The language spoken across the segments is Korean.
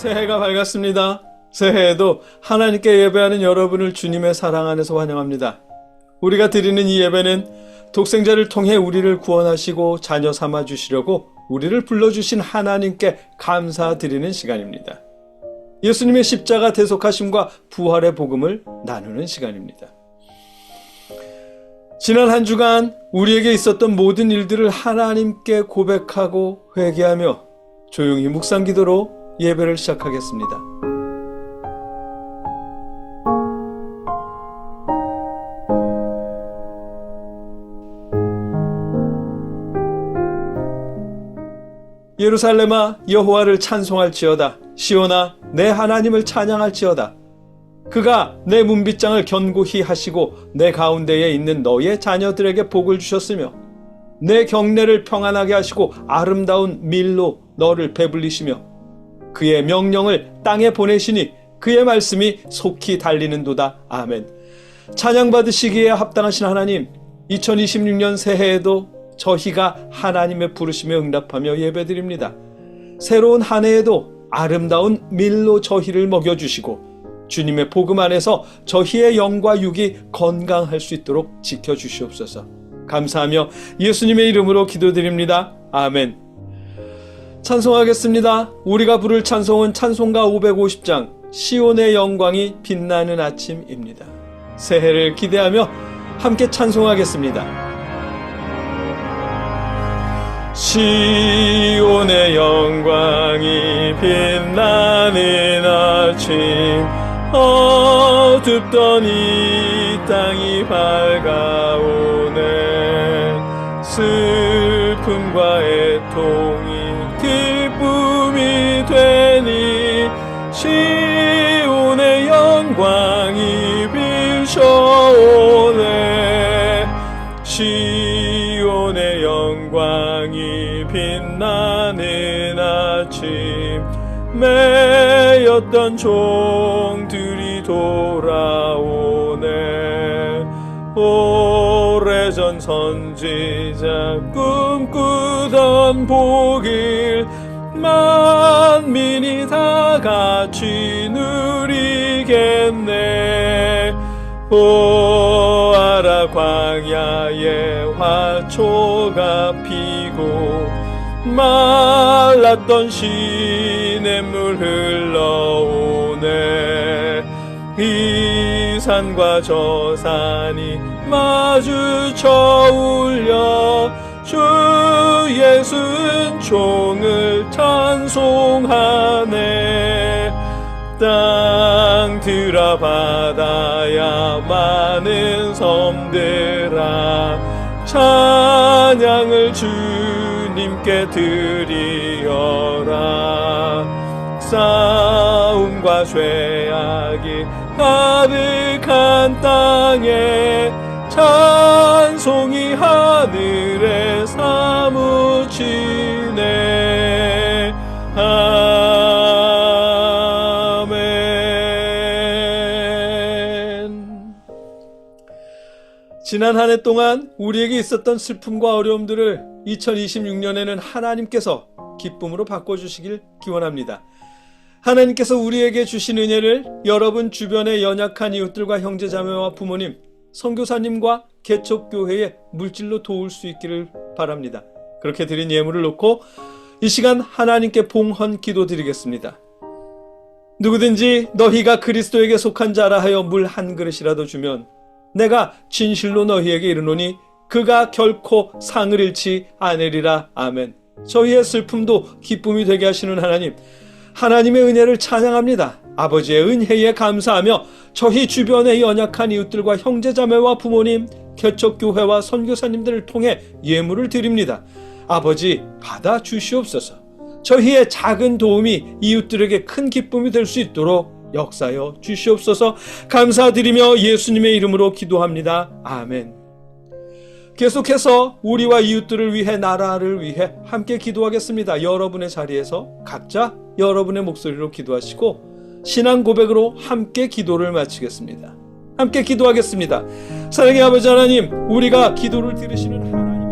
새해가 밝았습니다. 새해에도 하나님께 예배하는 여러분을 주님의 사랑 안에서 환영합니다. 우리가 드리는 이 예배는 독생자를 통해 우리를 구원하시고 자녀 삼아 주시려고 우리를 불러주신 하나님께 감사드리는 시간입니다. 예수님의 십자가 대속하심과 부활의 복음을 나누는 시간입니다. 지난 한 주간 우리에게 있었던 모든 일들을 하나님께 고백하고 회개하며 조용히 묵상 기도로 예배를 시작하겠습니다. 예루살렘아 여호와를 찬송할지어다. 시온아 내 하나님을 찬양할지어다. 그가 내 문빗장을 견고히 하시고 내 가운데에 있는 너의 자녀들에게 복을 주셨으며 내 경내를 평안하게 하시고 아름다운 밀로 너를 배불리시며 그의 명령을 땅에 보내시니 그의 말씀이 속히 달리는도다. 아멘. 찬양받으시기에 합당하신 하나님, 2026년 새해에도 저희가 하나님의 부르심에 응답하며 예배드립니다. 새로운 한 해에도 아름다운 밀로 저희를 먹여주시고 주님의 복음 안에서 저희의 영과 육이 건강할 수 있도록 지켜주시옵소서. 감사하며 예수님의 이름으로 기도드립니다. 아멘. 찬송하겠습니다. 우리가 부를 찬송은 찬송가 550장 시온의 영광이 빛나는 아침입니다. 새해를 기대하며 함께 찬송하겠습니다. 시온의 영광이 빛나는 아침, 어둡던 이 땅이 밝아오네. 슬픔과 애통이 기쁨이 되니 시온의 영광이 비춰오네. 시온의 영광이 빛나는 아침, 매였던 종들이 돌아오네. 오래전 선지자 꿈꾸던 복을 만민이 다 같이 누리겠네. 보아라 광야에 화초가 피고 말랐던 시냇물 흘러오네. 이 산과 저 산이 마주쳐 울려 주 예수 은총을 찬송하네. 땅들아 바다야 많은 섬들아 찬양을 주님께 드리어라. 싸움과 죄악이 가득한 땅에 찬송이 하늘에 사무치네. 아멘. 지난 한 해 동안 우리에게 있었던 슬픔과 어려움들을 2026년에는 하나님께서 기쁨으로 바꿔주시길 기원합니다. 하나님께서 우리에게 주신 은혜를 여러분 주변의 연약한 이웃들과 형제자매와 부모님, 선교사님과 개척교회의 물질로 도울 수 있기를 바랍니다. 그렇게 드린 예물을 놓고 이 시간 하나님께 봉헌 기도드리겠습니다. 누구든지 너희가 그리스도에게 속한 자라 하여 물 한 그릇이라도 주면 내가 진실로 너희에게 이르노니 그가 결코 상을 잃지 않으리라. 아멘. 저희의 슬픔도 기쁨이 되게 하시는 하나님, 하나님의 은혜를 찬양합니다. 아버지의 은혜에 감사하며 저희 주변의 연약한 이웃들과 형제자매와 부모님, 개척교회와 선교사님들을 통해 예물을 드립니다. 아버지 받아 주시옵소서. 저희의 작은 도움이 이웃들에게 큰 기쁨이 될 수 있도록 역사여 주시옵소서. 감사드리며 예수님의 이름으로 기도합니다. 아멘. 계속해서 우리와 이웃들을 위해, 나라를 위해 함께 기도하겠습니다. 여러분의 자리에서 각자 여러분의 목소리로 기도하시고 신앙 고백으로 함께 기도를 마치겠습니다. 함께 기도하겠습니다. 사랑의 아버지 하나님, 우리가 기도를 들으시는 하나님의 능력을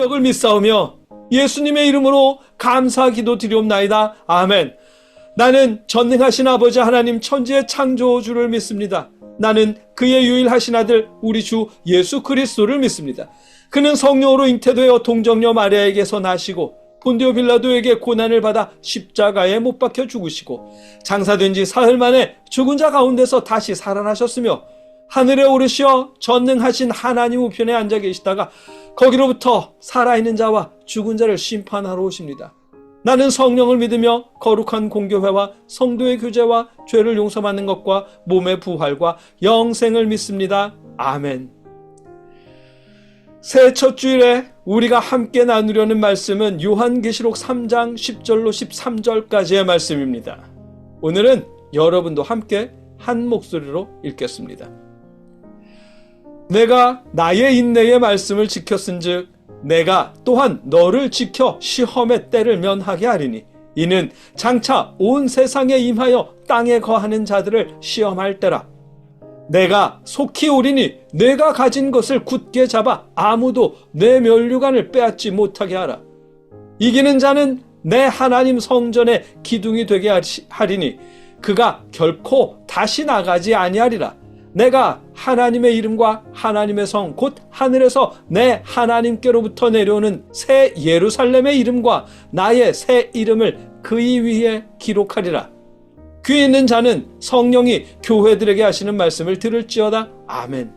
능력을 믿사오며 예수님의 이름으로 감사 기도 드리옵나이다. 아멘. 나는 전능하신 아버지 하나님 천지의 창조주를 믿습니다. 나는 그의 유일하신 아들 우리 주 예수 그리스도를 믿습니다. 그는 성령으로 잉태되어 동정녀 마리아에게서 나시고 본디오 빌라도에게 고난을 받아 십자가에 못 박혀 죽으시고 장사된 지 사흘 만에 죽은 자 가운데서 다시 살아나셨으며 하늘에 오르시어 전능하신 하나님 우편에 앉아 계시다가 거기로부터 살아있는 자와 죽은 자를 심판하러 오십니다. 나는 성령을 믿으며 거룩한 공교회와 성도의 교제와 죄를 용서받는 것과 몸의 부활과 영생을 믿습니다. 아멘. 새해 첫 주일에 우리가 함께 나누려는 말씀은 요한계시록 3장 10절로 13절까지의 말씀입니다. 오늘은 여러분도 함께 한 목소리로 읽겠습니다. 내가 나의 인내의 말씀을 지켰은즉 내가 또한 너를 지켜 시험의 때를 면하게 하리니 이는 장차 온 세상에 임하여 땅에 거하는 자들을 시험할 때라. 내가 속히 오리니 내가 가진 것을 굳게 잡아 아무도 내 면류관을 빼앗지 못하게 하라. 이기는 자는 내 하나님 성전의 기둥이 되게 하리니 그가 결코 다시 나가지 아니하리라. 내가 하나님의 이름과 하나님의 성 곧 하늘에서 내 하나님께로부터 내려오는 새 예루살렘의 이름과 나의 새 이름을 그이 위에 기록하리라. 귀 있는 자는 성령이 교회들에게 하시는 말씀을 들을지어다. 아멘.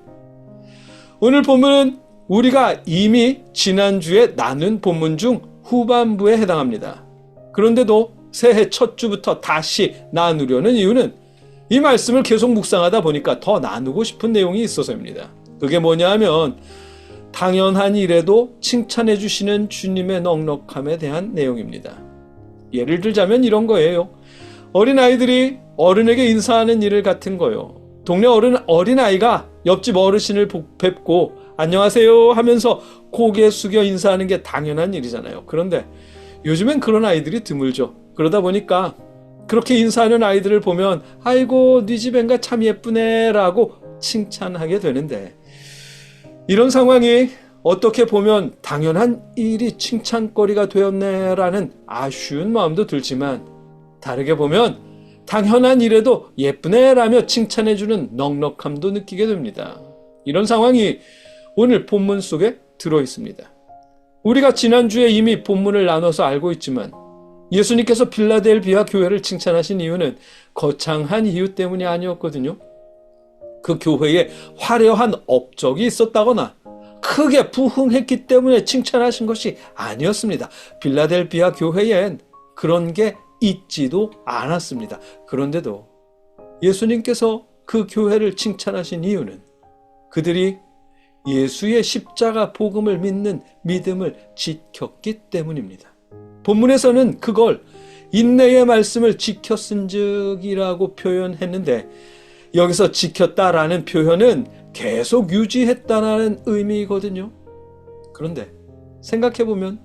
오늘 본문은 우리가 이미 지난주에 나눈 본문 중 후반부에 해당합니다. 그런데도 새해 첫 주부터 다시 나누려는 이유는 이 말씀을 계속 묵상하다 보니까 더 나누고 싶은 내용이 있어서입니다. 그게 뭐냐 하면 당연한 일에도 칭찬해 주시는 주님의 넉넉함에 대한 내용입니다. 예를 들자면 이런 거예요. 어린아이들이 어른에게 인사하는 일 같은 거요. 동네 어린아이가 옆집 어르신을 뵙고 안녕하세요 하면서 고개 숙여 인사하는 게 당연한 일이잖아요. 그런데 요즘엔 그런 아이들이 드물죠. 그러다 보니까 그렇게 인사하는 아이들을 보면 아이고 네 집 앵가 참 예쁘네 라고 칭찬하게 되는데 이런 상황이 어떻게 보면 당연한 일이 칭찬거리가 되었네 라는 아쉬운 마음도 들지만 다르게 보면 당연한 일에도 예쁘네 라며 칭찬해주는 넉넉함도 느끼게 됩니다. 이런 상황이 오늘 본문 속에 들어있습니다. 우리가 지난주에 이미 본문을 나눠서 알고 있지만 예수님께서 빌라델비아 교회를 칭찬하신 이유는 거창한 이유 때문이 아니었거든요. 그 교회에 화려한 업적이 있었다거나 크게 부흥했기 때문에 칭찬하신 것이 아니었습니다. 빌라델비아 교회엔 그런 게 있지도 않았습니다. 그런데도 예수님께서 그 교회를 칭찬하신 이유는 그들이 예수의 십자가 복음을 믿는 믿음을 지켰기 때문입니다. 본문에서는 그걸 인내의 말씀을 지켰은즉이라고 표현했는데 여기서 지켰다라는 표현은 계속 유지했다라는 의미거든요. 그런데 생각해보면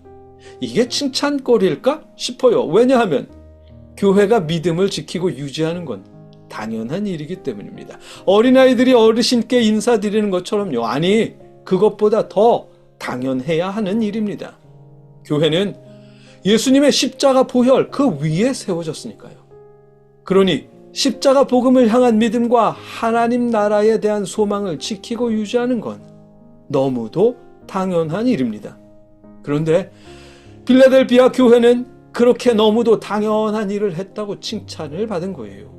이게 칭찬거리일까 싶어요. 왜냐하면 교회가 믿음을 지키고 유지하는 건 당연한 일이기 때문입니다. 어린아이들이 어르신께 인사드리는 것처럼요. 아니, 그것보다 더 당연해야 하는 일입니다. 교회는 예수님의 십자가 보혈 그 위에 세워졌으니까요. 그러니 십자가 복음을 향한 믿음과 하나님 나라에 대한 소망을 지키고 유지하는 건 너무도 당연한 일입니다. 그런데 빌라델비아 교회는 그렇게 너무도 당연한 일을 했다고 칭찬을 받은 거예요.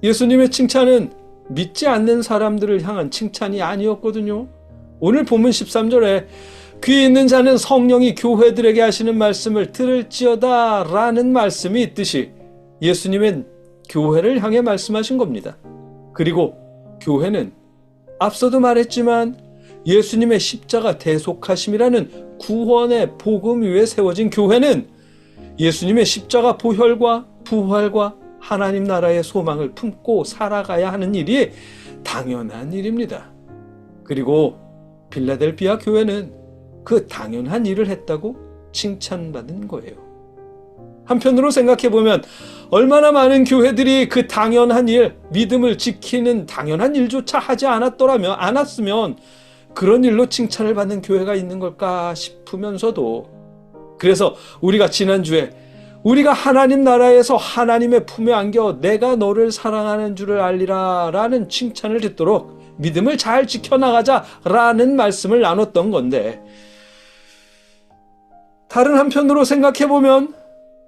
예수님의 칭찬은 믿지 않는 사람들을 향한 칭찬이 아니었거든요. 오늘 본문 13절에 귀 있는 자는 성령이 교회들에게 하시는 말씀을 들을지어다 라는 말씀이 있듯이 예수님은 교회를 향해 말씀하신 겁니다. 그리고 교회는 앞서도 말했지만 예수님의 십자가 대속하심이라는 구원의 복음 위에 세워진 교회는 예수님의 십자가 보혈과 부활과 하나님 나라의 소망을 품고 살아가야 하는 일이 당연한 일입니다. 그리고 빌라델비아 교회는 그 당연한 일을 했다고 칭찬받은 거예요. 한편으로 생각해보면 얼마나 많은 교회들이 그 당연한 일, 믿음을 지키는 당연한 일조차 하지 않았으면 그런 일로 칭찬을 받는 교회가 있는 걸까 싶으면서도, 그래서 우리가 지난주에 우리가 하나님 나라에서 하나님의 품에 안겨 내가 너를 사랑하는 줄을 알리라 라는 칭찬을 듣도록 믿음을 잘 지켜나가자 라는 말씀을 나눴던 건데, 다른 한편으로 생각해보면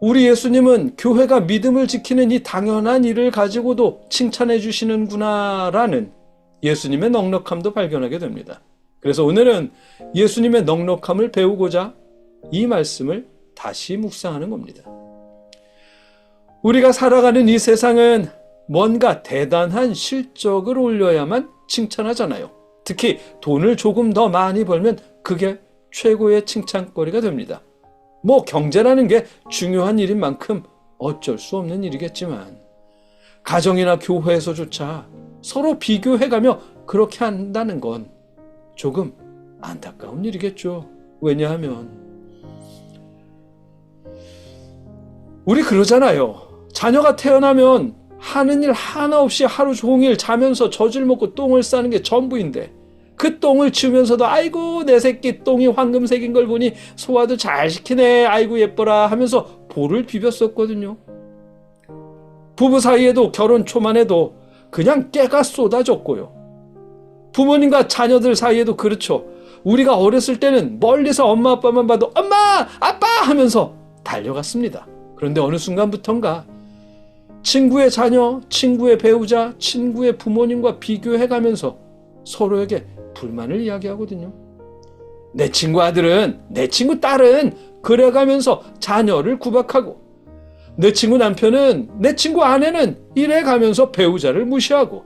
우리 예수님은 교회가 믿음을 지키는 이 당연한 일을 가지고도 칭찬해 주시는구나 라는 예수님의 넉넉함도 발견하게 됩니다. 그래서 오늘은 예수님의 넉넉함을 배우고자 이 말씀을 다시 묵상하는 겁니다. 우리가 살아가는 이 세상은 뭔가 대단한 실적을 올려야만 칭찬하잖아요. 특히 돈을 조금 더 많이 벌면 그게 최고의 칭찬거리가 됩니다. 경제라는 게 중요한 일인 만큼 어쩔 수 없는 일이겠지만, 가정이나 교회에서조차 서로 비교해가며 그렇게 한다는 건 조금 안타까운 일이겠죠. 왜냐하면 우리 그러잖아요. 자녀가 태어나면 하는 일 하나 없이 하루 종일 자면서 젖을 먹고 똥을 싸는 게 전부인데, 그 똥을 치우면서도 아이고 내 새끼 똥이 황금색인 걸 보니 소화도 잘 시키네, 아이고 예뻐라 하면서 볼을 비볐었거든요. 부부 사이에도 결혼 초만 해도 그냥 깨가 쏟아졌고요. 부모님과 자녀들 사이에도 그렇죠. 우리가 어렸을 때는 멀리서 엄마 아빠만 봐도 엄마 아빠 하면서 달려갔습니다. 그런데 어느 순간부턴가 친구의 자녀, 친구의 배우자, 친구의 부모님과 비교해가면서 서로에게 불만을 이야기하거든요. 내 친구 아들은, 내 친구 딸은 그래가면서 자녀를 구박하고, 내 친구 남편은, 내 친구 아내는 이래가면서 배우자를 무시하고,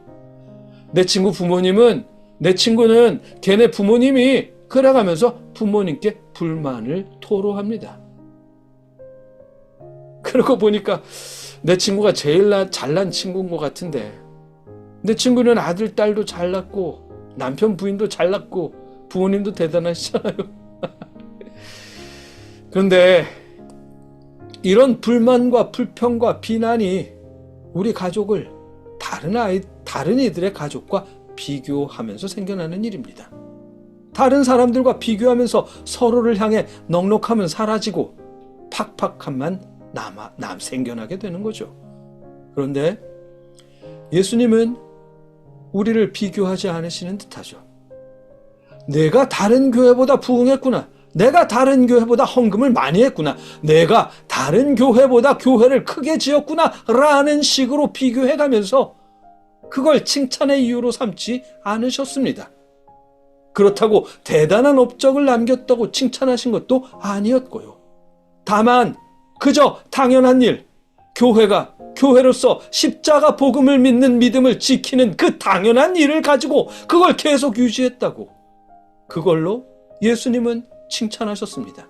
내 친구 부모님은, 내 친구는 걔네 부모님이 그래가면서 부모님께 불만을 토로합니다. 그러고 보니까 내 친구가 제일 잘난 친구인 것 같은데, 내 친구는 아들, 딸도 잘났고 남편, 부인도 잘났고 부모님도 대단하시잖아요. 그런데 이런 불만과 불평과 비난이 우리 가족을 다른 이들의 가족과 비교하면서 생겨나는 일입니다. 다른 사람들과 비교하면서 서로를 향해 넉넉함은 사라지고 팍팍함만 생겨나게 되는 거죠. 그런데 예수님은 우리를 비교하지 않으시는 듯하죠. 내가 다른 교회보다 부흥했구나, 내가 다른 교회보다 헌금을 많이 했구나, 내가 다른 교회보다 교회를 크게 지었구나 라는 식으로 비교해가면서 그걸 칭찬의 이유로 삼지 않으셨습니다. 그렇다고 대단한 업적을 남겼다고 칭찬하신 것도 아니었고요. 다만 그저 당연한 일, 교회로서 십자가 복음을 믿는 믿음을 지키는 그 당연한 일을 가지고 그걸 계속 유지했다고, 그걸로 예수님은 칭찬하셨습니다.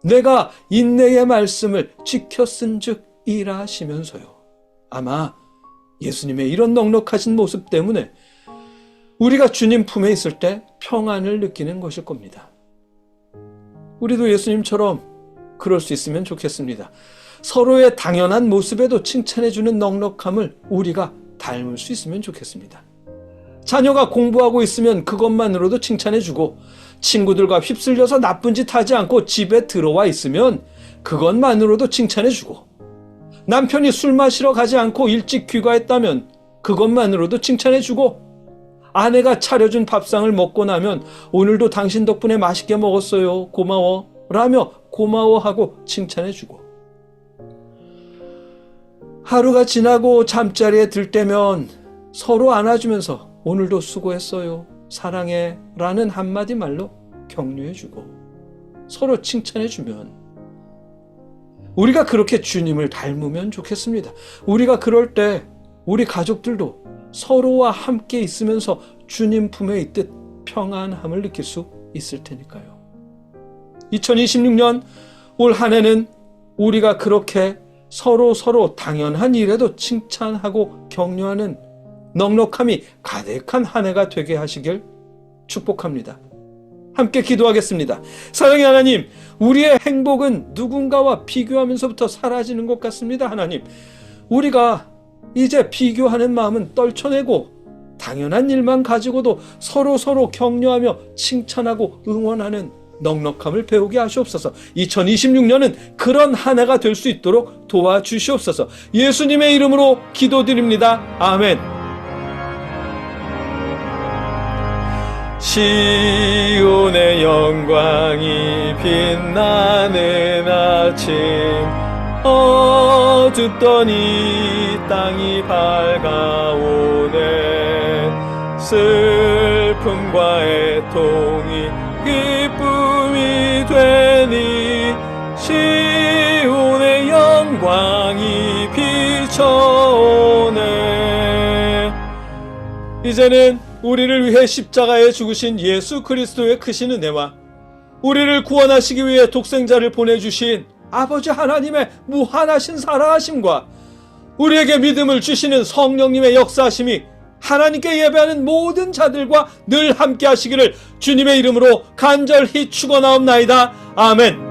내가 인내의 말씀을 지켰은즉 일하시면서요. 아마 예수님의 이런 넉넉하신 모습 때문에 우리가 주님 품에 있을 때 평안을 느끼는 것일 겁니다. 우리도 예수님처럼 그럴 수 있으면 좋겠습니다. 서로의 당연한 모습에도 칭찬해주는 넉넉함을 우리가 닮을 수 있으면 좋겠습니다. 자녀가 공부하고 있으면 그것만으로도 칭찬해주고, 친구들과 휩쓸려서 나쁜 짓 하지 않고 집에 들어와 있으면 그것만으로도 칭찬해주고, 남편이 술 마시러 가지 않고 일찍 귀가했다면 그것만으로도 칭찬해주고, 아내가 차려준 밥상을 먹고 나면 오늘도 당신 덕분에 맛있게 먹었어요, 고마워 라며 고마워하고 칭찬해주고, 하루가 지나고 잠자리에 들 때면 서로 안아주면서 오늘도 수고했어요, 사랑해 라는 한마디 말로 격려해주고 서로 칭찬해주면, 우리가 그렇게 주님을 닮으면 좋겠습니다. 우리가 그럴 때 우리 가족들도 서로와 함께 있으면서 주님 품에 있듯 평안함을 느낄 수 있을 테니까요. 2026년 올 한 해는 우리가 그렇게 서로 당연한 일에도 칭찬하고 격려하는 넉넉함이 가득한 한 해가 되게 하시길 축복합니다. 함께 기도하겠습니다. 사랑의 하나님, 우리의 행복은 누군가와 비교하면서부터 사라지는 것 같습니다. 하나님, 우리가 이제 비교하는 마음은 떨쳐내고 당연한 일만 가지고도 서로 격려하며 칭찬하고 응원하는 넉넉함을 배우게 하시옵소서. 2026년은 그런 한 해가 될 수 있도록 도와주시옵소서. 예수님의 이름으로 기도드립니다. 아멘. 시온의 영광이 빛나는 아침, 어둡던 이 땅이 밝아오네. 슬픔과 애통이 기쁨이 되니 시온의 영광이 비춰오네. 이제는 우리를 위해 십자가에 죽으신 예수 그리스도의 크신 은혜와 우리를 구원하시기 위해 독생자를 보내주신 아버지 하나님의 무한하신 사랑하심과 우리에게 믿음을 주시는 성령님의 역사하심이 하나님께 예배하는 모든 자들과 늘 함께 하시기를 주님의 이름으로 간절히 축원하옵나이다. 아멘.